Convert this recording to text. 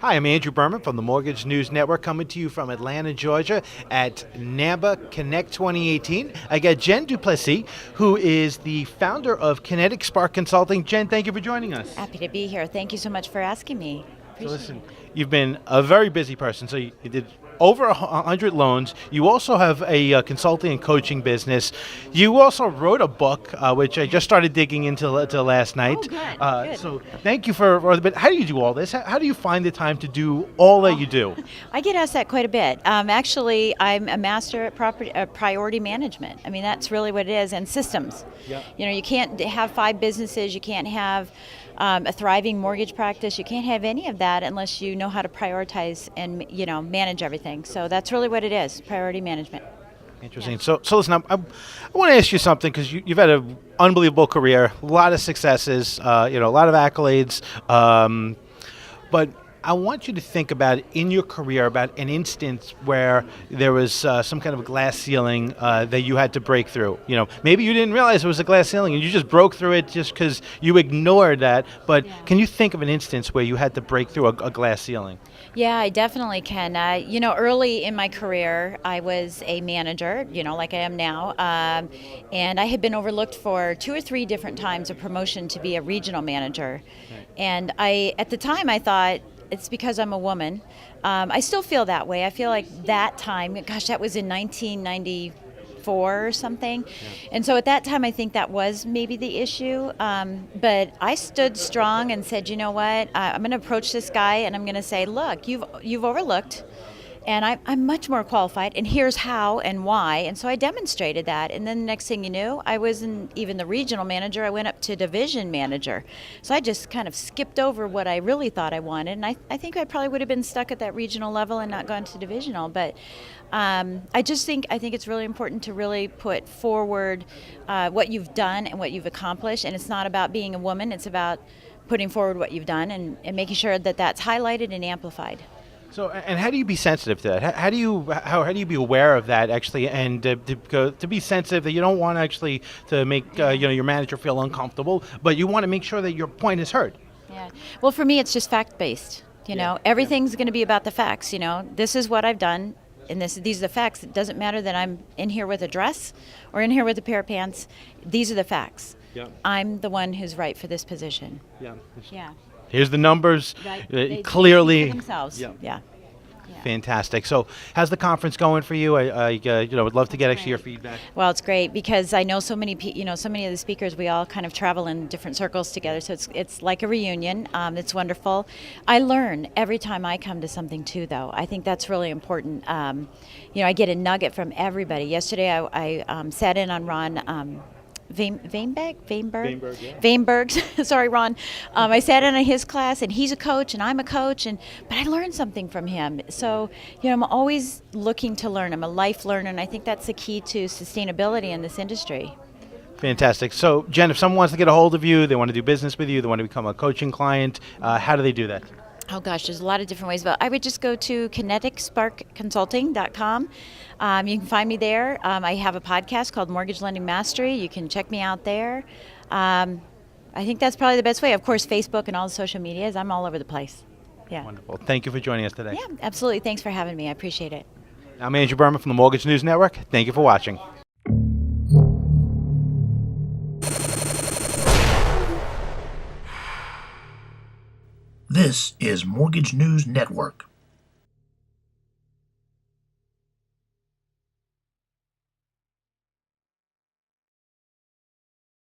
Hi, I'm Andrew Berman from the Mortgage News Network, coming to you from Atlanta, Georgia at NAMMBA Connect 2018. I got Jen du Plessis, who is the founder of Kinetic Spark Consulting. Jen, thank you for joining us. Happy to be here. Thank you so much for asking me. So Appreciate listen, it. you've been a very busy person. So you did over 100 loans. You also have a consulting and coaching business. You also wrote a book, which I just started digging into last night. Oh, good. Good. So thank you but how do you do all this? How do you find the time to do all that you do? I get asked that quite a bit. Actually, I'm a master at priority management. I mean, that's really what it is, and systems. Yeah. You know, you can't have 5 businesses. You can't have a thriving mortgage practice. You can't have any of that unless you know how to prioritize and manage everything. So that's really what it is, priority management. Interesting. Yeah. So listen, I want to ask you something, because you've had an unbelievable career, a lot of successes, a lot of accolades, but I want you to think about in your career about an instance where there was some kind of a glass ceiling that you had to break through. Maybe you didn't realize it was a glass ceiling and you just broke through it just because you ignored that. But yeah. Can you think of an instance where you had to break through a glass ceiling? Yeah, I definitely can. Early in my career, I was a manager, like I am now, and I had been overlooked for 2 or 3 different times of promotion to be a regional manager. Right. And at the time, I thought, it's because I'm a woman. I still feel that way. I feel like that time, gosh, that was in 1994 or something. Yeah. And so at that time, I think that was maybe the issue. But I stood strong and said, you know what, I'm going to approach this guy and I'm going to say, look, you've overlooked. And I'm much more qualified, and here's how and why. And so I demonstrated that. And then the next thing you knew, I wasn't even the regional manager. I went up to division manager. So I just kind of skipped over what I really thought I wanted. And I think I probably would have been stuck at that regional level and not gone to divisional. But I think it's really important to really put forward what you've done and what you've accomplished. And it's not about being a woman. It's about putting forward what you've done and making sure that that's highlighted and amplified. So, and how do you be sensitive to that? How do you be aware of that actually, and to be sensitive that you don't want actually to make your manager feel uncomfortable, but you want to make sure that your point is heard? Yeah. Well, for me, it's just fact based. Everything's going to be about the facts. This is what I've done, and these are the facts. It doesn't matter that I'm in here with a dress or in here with a pair of pants. These are the facts. Yeah. I'm the one who's right for this position. Yeah. Yeah. Here's the numbers. Right. Clearly. They themselves. Yeah. Fantastic. So, how's the conference going for you? I would love to get actually your feedback. Well, it's great because I know so many of the speakers. We all kind of travel in different circles together, so it's like a reunion. It's wonderful. I learn every time I come to something too, though. I think that's really important. I get a nugget from everybody. Yesterday, I sat in on Ron. Vainberg. Sorry, Ron. I sat in on his class, and he's a coach, and I'm a coach, but I learned something from him. So, I'm always looking to learn. I'm a life learner, and I think that's the key to sustainability in this industry. Fantastic. So, Jen, if someone wants to get a hold of you, they want to do business with you, they want to become a coaching client, how do they do that? Oh gosh, there's a lot of different ways, but I would just go to kineticsparkconsulting.com. You can find me there. I have a podcast called Mortgage Lending Mastery. You can check me out there. I think that's probably the best way. Of course, Facebook and all the social medias. I'm all over the place. Yeah. Wonderful. Thank you for joining us today. Yeah, absolutely. Thanks for having me. I appreciate it. I'm Andrew Berman from the Mortgage News Network. Thank you for watching. This is Mortgage News Network.